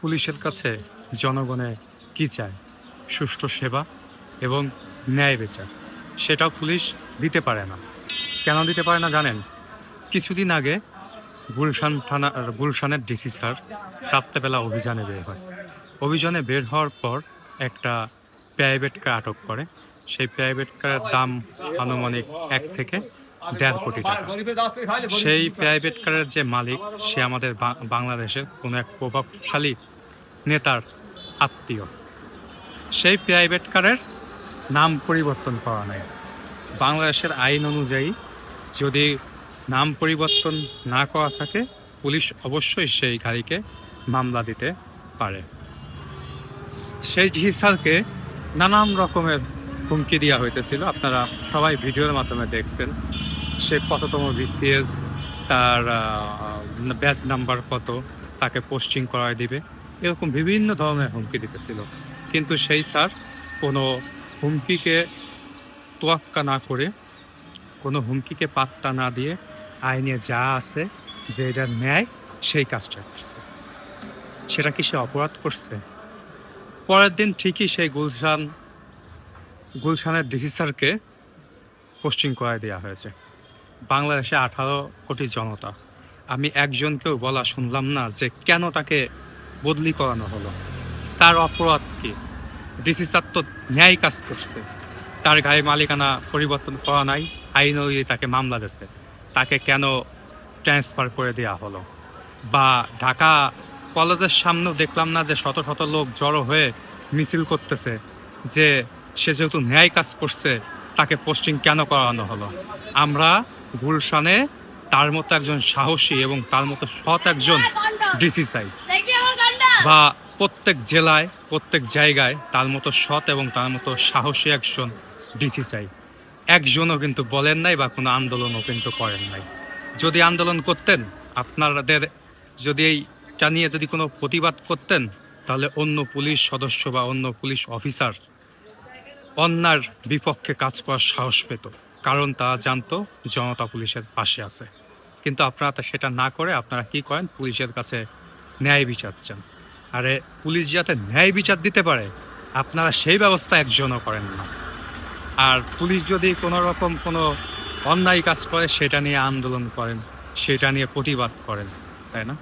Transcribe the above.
পুলিশের কাছে জনগণে কি চায়? সুষ্ঠু সেবা এবং ন্যায় বিচার। সেটাও পুলিশ দিতে পারে না। কেন দিতে পারে না জানেন? কিছুদিন আগে গুলশানের ডিসি স্যার রাত্রেবেলা অভিযানে বের হয়। অভিযানে বের হওয়ার পর একটা প্রাইভেট কার আটক করে। সেই প্রাইভেট কারের দাম আনুমানিক ১ থেকে ১.৫ কোটি টাকা। সেই প্রাইভেট কারের যে মালিক, সে আমাদের বাংলাদেশের কোনো এক প্রভাবশালী নেতার আত্মীয়। সেই প্রাইভেট কারের নাম পরিবর্তন করা নাই। বাংলাদেশের আইন অনুযায়ী যদি নাম পরিবর্তন না করা থাকে, পুলিশ অবশ্যই সেই গাড়িকে মামলা দিতে পারে। সেই ডিসি স্যারকে নানান রকমের হুমকি দেওয়া হইতেছিল। আপনারা সবাই ভিডিওর মাধ্যমে দেখছেন সে কততম বিসিএস, তার ব্যাচ নাম্বার কত, তাকে পোস্টিং করায় দিবে, এরকম বিভিন্ন ধরনের হুমকি দিতেছিল। কিন্তু সেই স্যার কোনো হুমকিকে তোয়াক্কা না করে, কোনো হুমকিকে পাত্তা না দিয়ে আইনে যা আছে যে এটা ন্যায়, সেই কাজটা করছে। সেটা কি সে অপরাধ করছে? পরের দিন ঠিকই সেই গুলশানের ডিসি স্যারকে পোস্টিং করায় দেওয়া হয়েছে। বাংলাদেশে 18 কোটি জনতা, আমি একজনকেও বলা শুনলাম না যে কেন তাকে বদলি করানো হলো। তার অপরাধ কি? ডিসি স্যার তো ন্যায় কাজ করছে, তার গায়ে মালিকানা পরিবর্তন করা নাই, আইন অনুযায়ী তাকে মামলা দিয়েছে, তাকে কেন ট্রান্সফার করে দেওয়া হলো? বা ঢাকা কলেজের সামনেও দেখলাম না যে শত শত লোক জড়ো হয়ে মিছিল করতেছে যে সে যেহেতু ন্যায় কাজ করছে তাকে পোস্টিং কেন করানো হলো? আমরা গুলশানে তার মতো একজন সাহসী এবং তার মতো সৎ একজন ডিসি চাই, বা প্রত্যেক জেলায় প্রত্যেক জায়গায় তার মতো সৎ এবং তার মতো সাহসী একজন ডিসি চাই। একজনও কিন্তু বলেন নাই বা কোনো আন্দোলনও কিন্তু করেন নাই। যদি আন্দোলন করতেন, আপনাদের যদি এইটা নিয়ে যদি কোনো প্রতিবাদ করতেন, তাহলে অন্য পুলিশ সদস্য বা অন্য পুলিশ অফিসার অন্যার বিপক্ষে কাজ করার সাহস পেত, কারণ তারা জানতো জনতা পুলিশের পাশে আছে। কিন্তু আপনারা সেটা না করে আপনারা কি করেন? পুলিশের কাছে ন্যায় বিচার চান। আরে পুলিশ যাতে ন্যায় বিচার দিতে পারে, আপনারা সেই ব্যবস্থা একজনও করেন না। আর পুলিশ যদি কোনো রকম কোনো অন্যায় কাজ করে, সেটা নিয়ে আন্দোলন করেন, সেটা নিয়ে প্রতিবাদ করেন, তাই না?